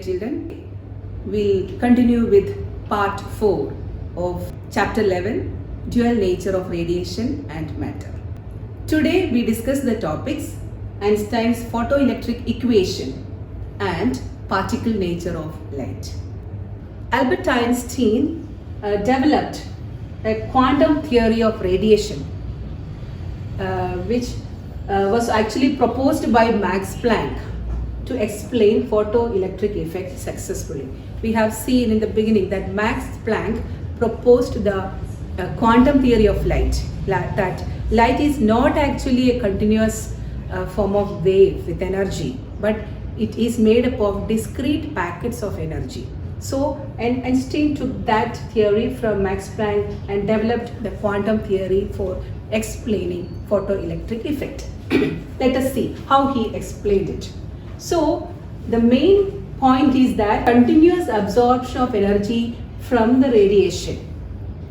dear children. We'll continue with part 4 of chapter 11, dual nature of radiation and matter. Today we discuss the topics Einstein's photoelectric equation and particle nature of light. Albert Einstein developed a quantum theory of radiation which was actually proposed by Max Planck to explain photoelectric effect successfully. We have seen in the beginning that Max Planck proposed the quantum theory of light, that light is not actually a continuous form of wave with energy, but it is made up of discrete packets of energy. So Einstein took that theory from Max Planck and developed the quantum theory for explaining photoelectric effect. Let us see how he explained it. So the main point is that continuous absorption of energy from the radiation.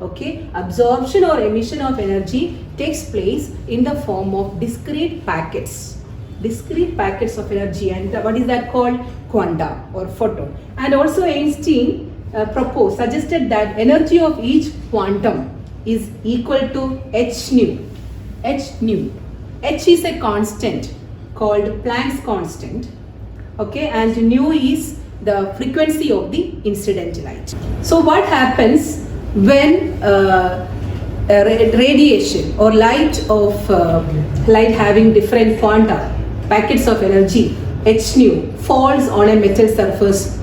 Okay, absorption or emission of energy takes place in the form of discrete packets of energy, and what is that called? Quanta or photon. And also Einstein suggested that energy of each quantum is equal to h nu. H is a constant called Planck's constant. Okay, and nu is the frequency of the incident light. So what happens when radiation or light having different quanta, packets of energy, h nu, falls on a metal surface?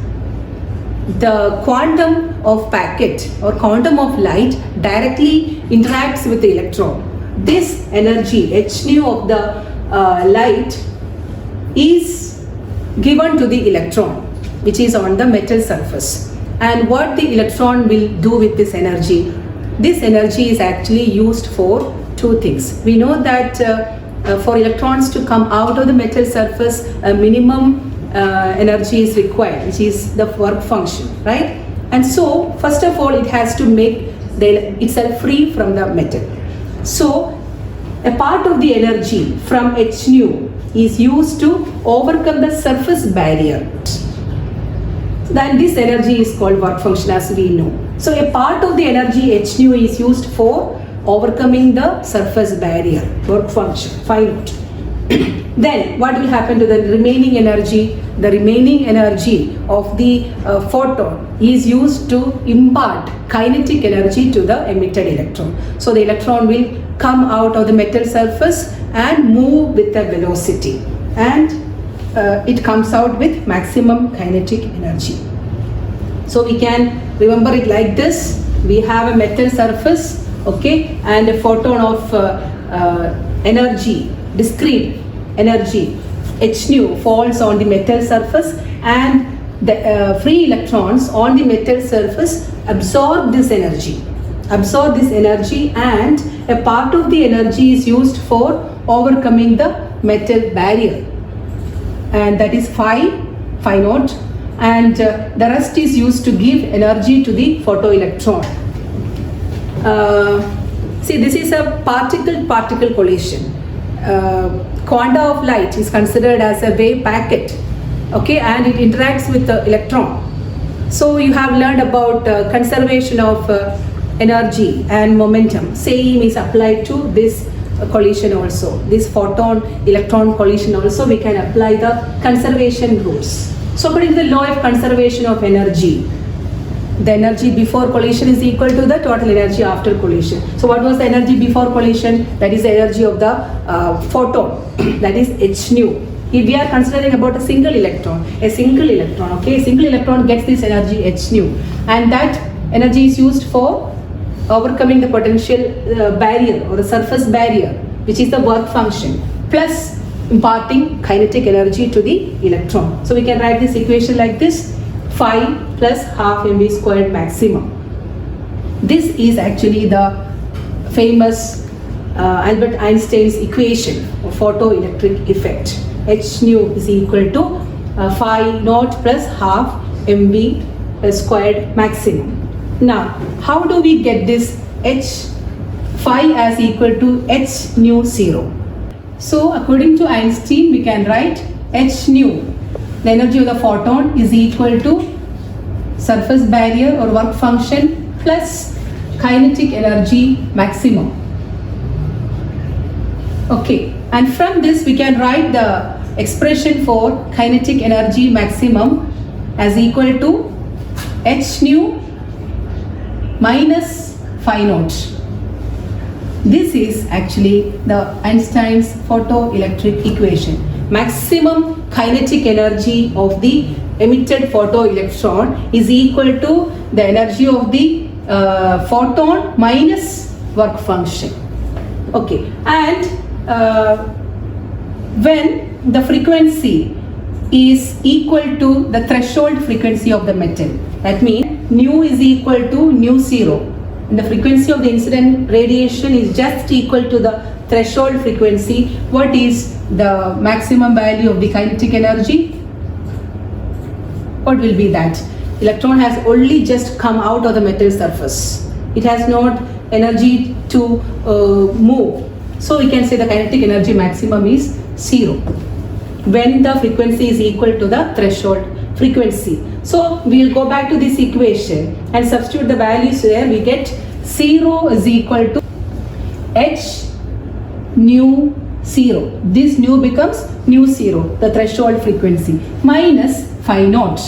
The quantum of packet or quantum of light directly interacts with the electron. This energy, h nu of the light, is given to the electron which is on the metal surface. And what the electron will do with this energy? This energy is actually used for two things. We know that for electrons to come out of the metal surface, a minimum energy is required, which is the work function, right? And so first of all, it has to make itself free from the metal. So a part of the energy from h nu is used to overcome the surface barrier. Then this energy is called work function, as we know. So a part of the energy h nu is used for overcoming the surface barrier, work function, phi naught. Then what will happen to the remaining energy? The remaining energy of the photon is used to impart kinetic energy to the emitted electron. So the electron will come out of the metal surface and move with the velocity, and it comes out with maximum kinetic energy. So we can remember it like this. We have a metal surface, okay, and a photon of energy, discrete energy, h nu, falls on the metal surface, and the free electrons on the metal surface absorb this energy, and a part of the energy is used for overcoming the metal barrier, and that is phi naught, and the rest is used to give energy to the photoelectron. See, this is a particle-particle collision. Quanta of light is considered as a wave packet, okay, and it interacts with the electron. So you have learned about conservation of energy and momentum. Same is applied to this collision also. This photon-electron collision also, we can apply the conservation rules. So according to the law of conservation of energy, the energy before collision is equal to the total energy after collision. So what was the energy before collision? That is the energy of the photon, that is h nu. If we are considering about a single electron, okay, a single electron gets this energy h nu, and that energy is used for overcoming the potential barrier or the surface barrier, which is the work function, plus imparting kinetic energy to the electron. So we can write this equation like this: phi plus half mv squared maximum. This is actually the famous Albert Einstein's equation of photoelectric effect. H nu is equal to phi naught plus half mv squared maximum. Now, how do we get this phi as equal to h nu 0? So according to Einstein, we can write h nu the energy of the photon is equal to surface barrier or work function plus kinetic energy maximum. Okay, and from this we can write the expression for kinetic energy maximum as equal to h nu minus phi naught. This is actually the Einstein's photoelectric equation. Maximum kinetic energy of the emitted photoelectron is equal to the energy of the photon minus work function. Okay, and when the frequency is equal to the threshold frequency of the metal, that means nu is equal to nu zero, and the frequency of the incident radiation is just equal to the threshold frequency. What is the maximum value of the kinetic energy? What will be that? Electron has only just come out of the metal surface. It has not energy to move. So we can say the kinetic energy maximum is 0 when the frequency is equal to the threshold frequency. So we will go back to this equation and substitute the values there. We get 0 is equal to h nu 0. This nu becomes nu 0, the threshold frequency, minus phi naught.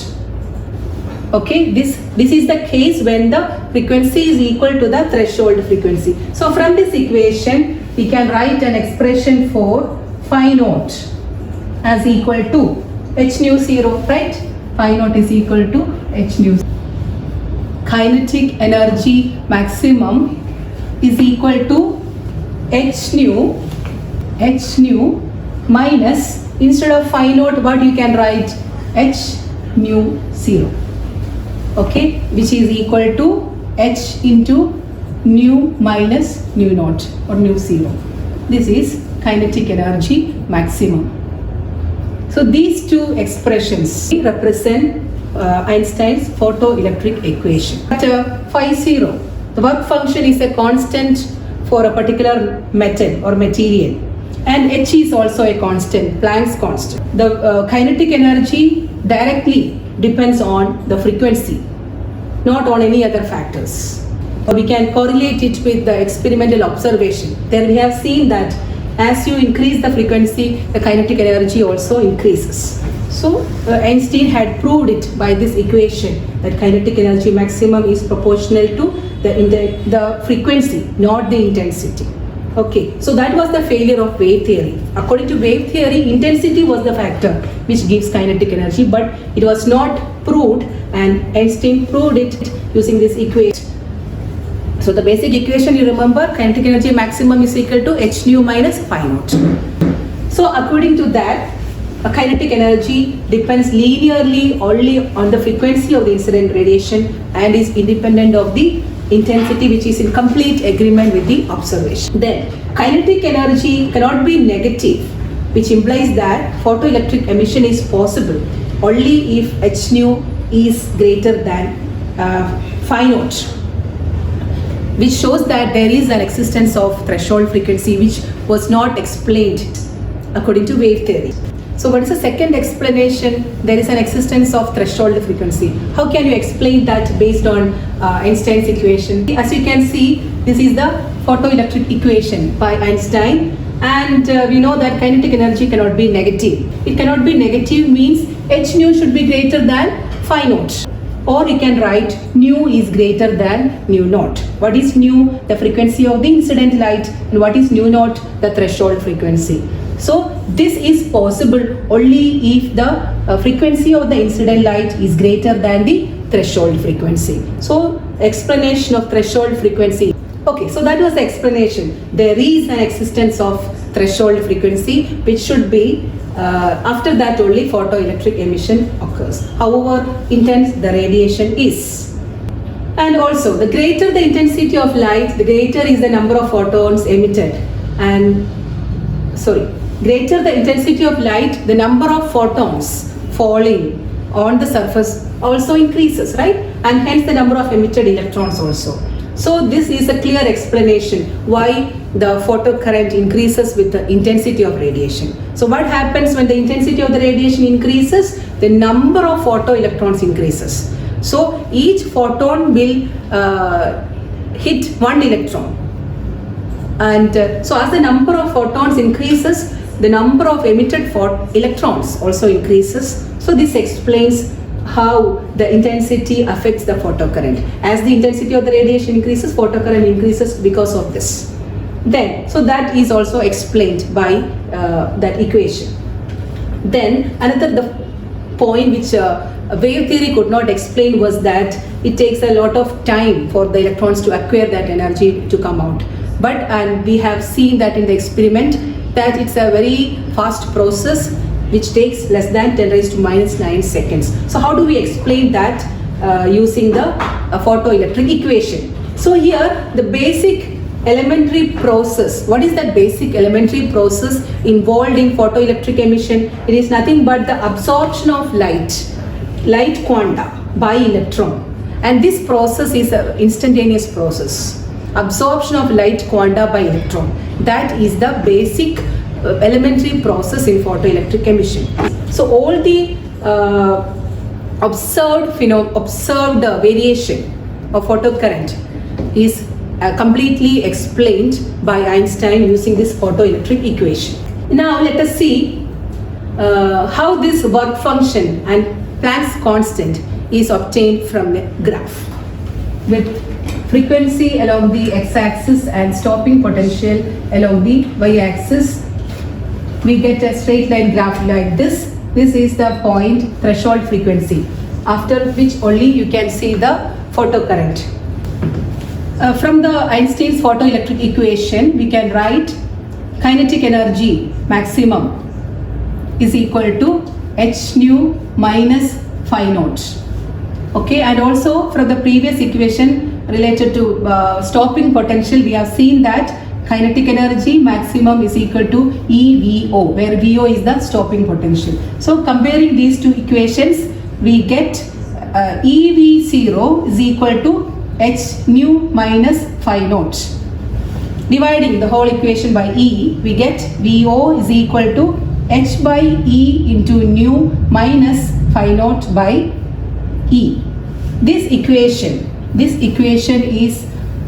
Okay, this is the case when the frequency is equal to the threshold frequency. So from this equation we can write an expression for phi naught as equal to h nu 0, right? Phi naught is equal to h nu. Kinetic energy maximum is equal to h nu minus, instead of phi naught, what you can write, h nu 0. Okay, which is equal to h into nu minus nu naught or nu 0. This is kinetic energy maximum. So these two expressions represent Einstein's photoelectric equation. But phi 0, the work function is a constant for a particular metal or material, and h is also a constant, Planck's constant. The kinetic energy directly depends on the frequency, not on any other factors. We can correlate it with the experimental observation. There we have seen that as you increase the frequency, the kinetic energy also increases. So Einstein had proved it by this equation that kinetic energy maximum is proportional to the frequency, not the intensity. Okay, so that was the failure of wave theory. According to wave theory, intensity was the factor which gives kinetic energy, but it was not proved, and Einstein proved it using this equation. So the basic equation, you remember, kinetic energy maximum is equal to h nu minus phi naught. So according to that, a kinetic energy depends linearly only on the frequency of the incident radiation and is independent of the intensity, which is in complete agreement with the observation. Then kinetic energy cannot be negative, which implies that photoelectric emission is possible only if h nu is greater than phi naught, which shows that there is an existence of threshold frequency which was not explained according to wave theory. So what is the second explanation? There is an existence of threshold frequency. How can you explain that based on Einstein's equation? As you can see, this is the photoelectric equation by Einstein, and we know that kinetic energy cannot be negative. It cannot be negative means h nu should be greater than phi naught. Or you can write nu is greater than nu naught. What is nu? The frequency of the incident light. And what is nu naught? The threshold frequency. So this is possible only if the frequency of the incident light is greater than the threshold frequency. So explanation of threshold frequency. Okay, so that was the explanation. There is an existence of threshold frequency which should be after that only photoelectric emission occurs. However intense the radiation is. And also, the greater the intensity of light, the greater is the number of photons emitted. And greater the intensity of light, the number of photons falling on the surface also increases, right? And hence the number of emitted electrons also. So this is a clear explanation why the photocurrent increases with the intensity of radiation. So what happens when the intensity of the radiation increases? The number of photoelectrons increases. So each photon will hit one electron. And so as the number of photons increases, the number of emitted electrons also increases. So this explains how the intensity affects the photocurrent. As the intensity of the radiation increases, photocurrent increases because of this. Then, so that is also explained by that equation. Then the point which wave theory could not explain was that it takes a lot of time for the electrons to acquire that energy to come out. And we have seen that in the experiment that it's a very fast process which takes less than 10 raised to minus 9 seconds. So how do we explain that using the photoelectric equation? So here the basic elementary process, what is that basic elementary process involved in photoelectric emission? It is nothing but the absorption of light quanta by electron, and this process is an instantaneous process. Absorption of light quanta by electron, that is the basic elementary process in photoelectric emission. So all the observed variation of photocurrent is completely explained by Einstein using this photoelectric equation. Now let us see how this work function and Planck's constant is obtained from the graph. With frequency along the x-axis and stopping potential along the y-axis, we get a straight line graph like this. This is the point threshold frequency, after which only you can see the photocurrent. From the Einstein's photoelectric equation, we can write kinetic energy maximum is equal to h nu minus phi naught. Okay, and also from the previous equation related to stopping potential, we have seen that kinetic energy maximum is equal to EVO, where VO is the stopping potential. So comparing these two equations, we get EV0 is equal to h nu minus phi naught. Dividing the whole equation by E, we get VO is equal to h by E into nu minus phi naught by E. This equation is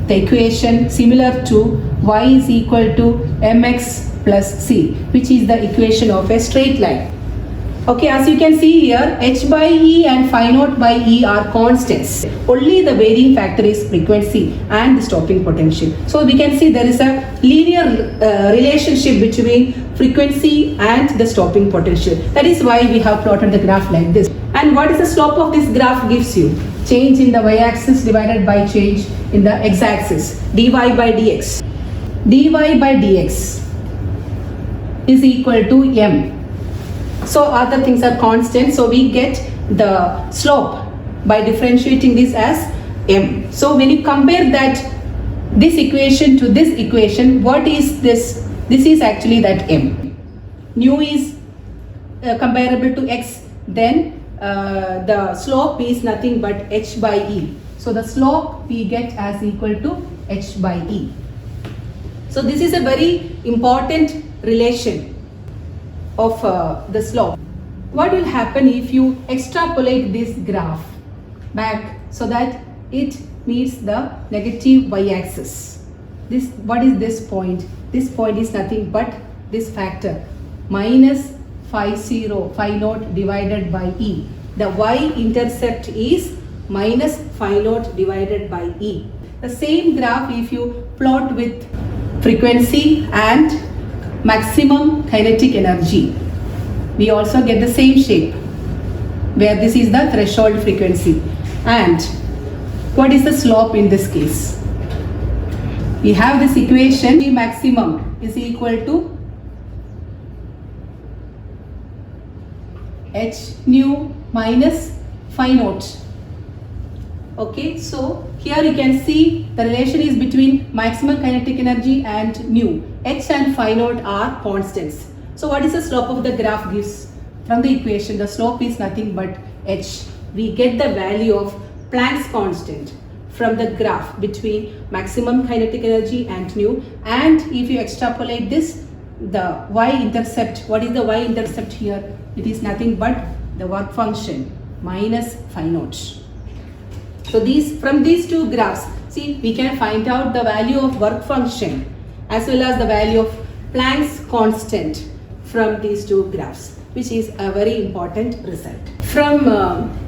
the equation similar to y is equal to mx plus c, which is the equation of a straight line. Okay, as you can see here, h by E and phi naught by E are constants. Only the varying factor is frequency and the stopping potential. So we can see there is a linear relationship between frequency and the stopping potential. That is why we have plotted the graph like this. And what is the slope of this graph gives you? Change in the y-axis divided by change in the x-axis, dy by dx. dy by dx is equal to m. So other things are constant, so we get the slope by differentiating this as m. So when you compare this equation to this equation, what is this? This is actually that m. Nu is comparable to x, then the slope is nothing but h by e. So the slope we get as equal to h by e. So this is a very important relation of the slope. What will happen if you extrapolate this graph back so that it meets the negative y-axis? What is this point? This point is nothing but this factor minus phi naught divided by e. The y-intercept is minus phi naught divided by e. The same graph if you plot with frequency and maximum kinetic energy, we also get the same shape, where this is the threshold frequency. And what is the slope in this case? We have this equation, the maximum is equal to h nu minus phi naught. Okay, so here you can see the relation is between maximum kinetic energy and nu. H and phi naught are constants. So what is the slope of the graph gives? From the equation, the slope is nothing but h. We get the value of Planck's constant from the graph between maximum kinetic energy and nu, and if you extrapolate this, the y-intercept, what is the y-intercept here? It is nothing but the work function minus phi naught. So from these two graphs, see, we can find out the value of work function as well as the value of Planck's constant from these two graphs, which is a very important result. From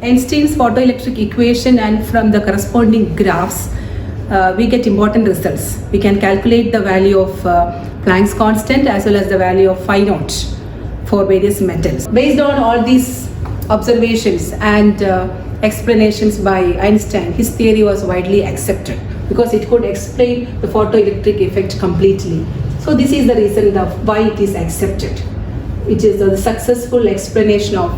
Einstein's photoelectric equation and from the corresponding graphs, we get important results. We can calculate the value of Planck's constant as well as the value of phi naught for various metals. Based on all these observations and explanations by Einstein, his theory was widely accepted because it could explain the photoelectric effect completely. So this is the reason why it is accepted. It is the successful explanation of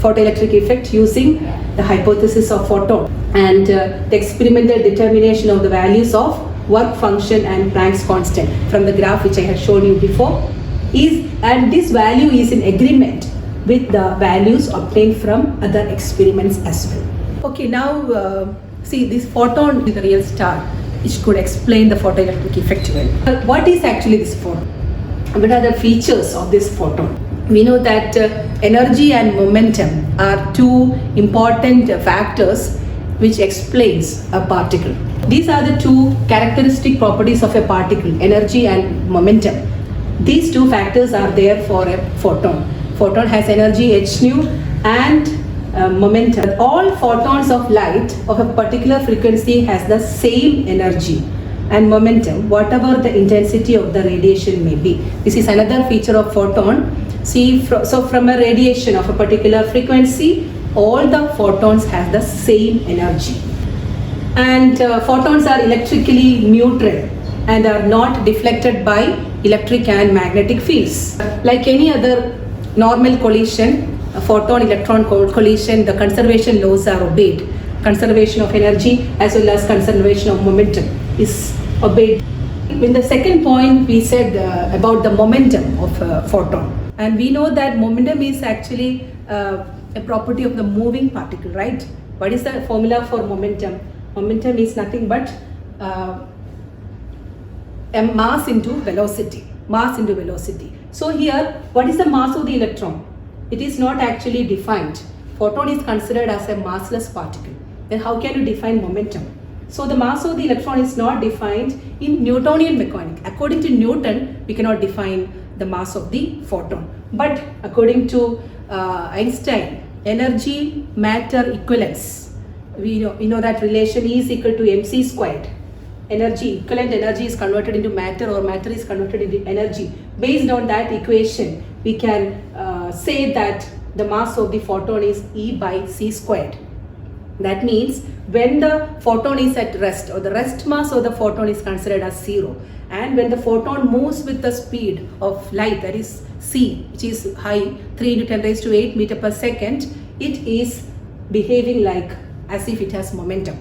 photoelectric effect using the hypothesis of photon and the experimental determination of the values of work function and Planck's constant from the graph which I had shown you before and this value is in agreement with the values obtained from other experiments as well. Okay, now see, this photon is the real star which could explain the photoelectric effect well. What is actually this photon? What are the features of this photon? We know that energy and momentum are two important factors which explains a particle. These are the two characteristic properties of a particle, energy and momentum. These two factors are there for a photon. Photon has energy h nu and momentum. All photons of light of a particular frequency has the same energy and momentum, whatever the intensity of the radiation may be. This is another feature of photon. See, so from a radiation of a particular frequency, all the photons have the same energy. And photons are electrically neutral and are not deflected by electric and magnetic fields. Like any other normal collision, a photon-electron collision, the conservation laws are obeyed. Conservation of energy as well as conservation of momentum is obeyed. In the second point, we said about the momentum of a photon. And we know that momentum is actually a property of the moving particle, right? What is the formula for momentum? Momentum is nothing but a mass into velocity. Mass into velocity. So here, what is the mass of the electron? It is not actually defined. Photon is considered as a massless particle. Then how can you define momentum? So the mass of the electron is not defined in Newtonian mechanics. According to Newton, we cannot define the mass of the photon. But according to Einstein, energy matter equivalence, we know that relation is equal to mc squared. Energy, equivalent energy is converted into matter or matter is converted into energy. Based on that equation, we can say that the mass of the photon is E by c squared. That means when the photon is at rest, or the rest mass of the photon is considered as 0, and when the photon moves with the speed of light, that is c, which is high, 3 into 10 raised to 8 meter per second, it is behaving like as if it has momentum.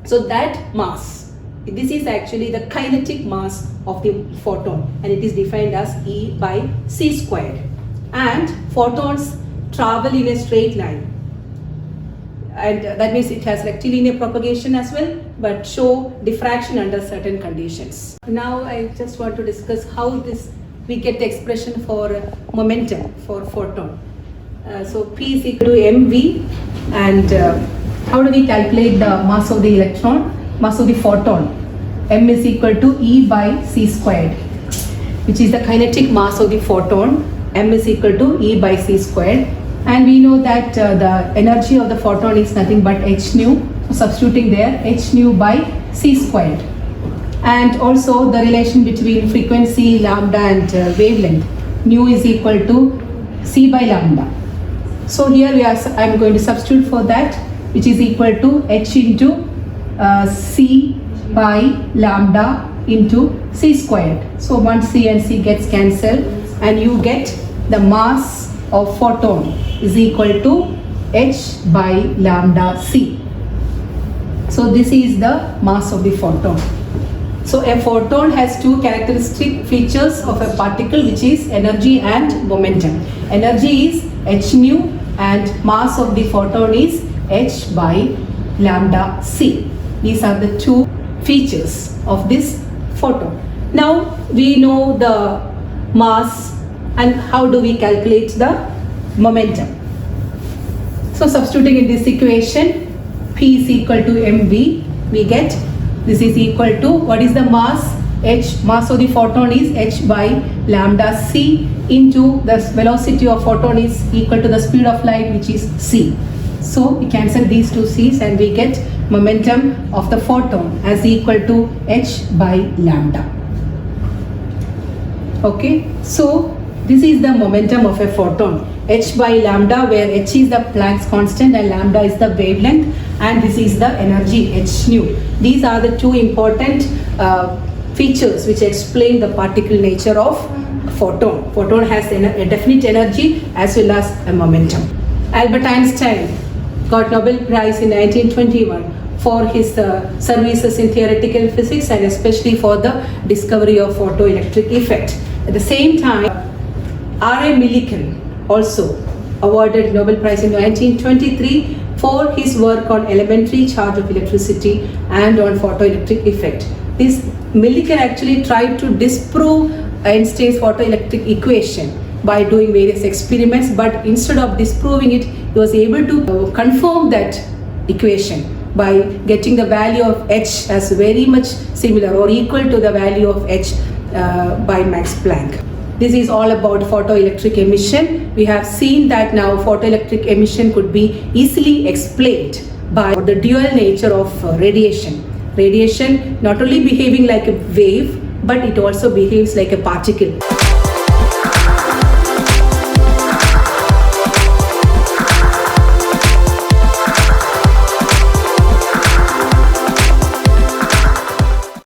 So that mass, this is actually the kinetic mass of the photon, and it is defined as E by c squared. And photons travel in a straight line, and that means it has rectilinear propagation as well, but show diffraction under certain conditions. Now I just want to discuss how we get the expression for momentum for photon. So P is equal to mv, and how do we calculate the mass of the electron? Mass of the photon, m is equal to E by c squared, which is the kinetic mass of the photon. M is equal to E by c squared. And we know that the energy of the photon is nothing but h nu. So substituting there, h nu by c squared. And also the relation between frequency lambda and wavelength, nu is equal to c by lambda. So here I am going to substitute for that, which is equal to h into c by lambda into c squared. So one c and c gets cancelled, and you get the mass of photon is equal to h by lambda c. So this is the mass of the photon. So a photon has two characteristic features of a particle, which is energy and momentum. Energy is h nu and mass of the photon is h by lambda c. These are the two features of this photon. Now we know the mass, and how do we calculate the momentum? So substituting in this equation, P is equal to mv, we get this is equal to, what is the mass? H, mass of the photon is h by lambda c, into the velocity of photon is equal to the speed of light, which is c. So we cancel these two c's and we get momentum of the photon as equal to h by lambda. Okay, so this is the momentum of a photon, h by lambda, where h is the Planck's constant and lambda is the wavelength, and this is the energy, h nu. These are the two important features which explain the particle nature of photon. Photon has a definite energy as well as a momentum. Albert Einstein got Nobel Prize in 1921 for his services in theoretical physics and especially for the discovery of photoelectric effect. At the same time, R.A. Millikan also awarded Nobel Prize in 1923 for his work on elementary charge of electricity and on photoelectric effect. This Millikan actually tried to disprove Einstein's photoelectric equation by doing various experiments, but instead of disproving it, he was able to confirm that equation by getting the value of h as very much similar or equal to the value of h by Max Planck. This is all about photoelectric emission. We have seen that now photoelectric emission could be easily explained by the dual nature of radiation. Radiation not only behaving like a wave, but it also behaves like a particle.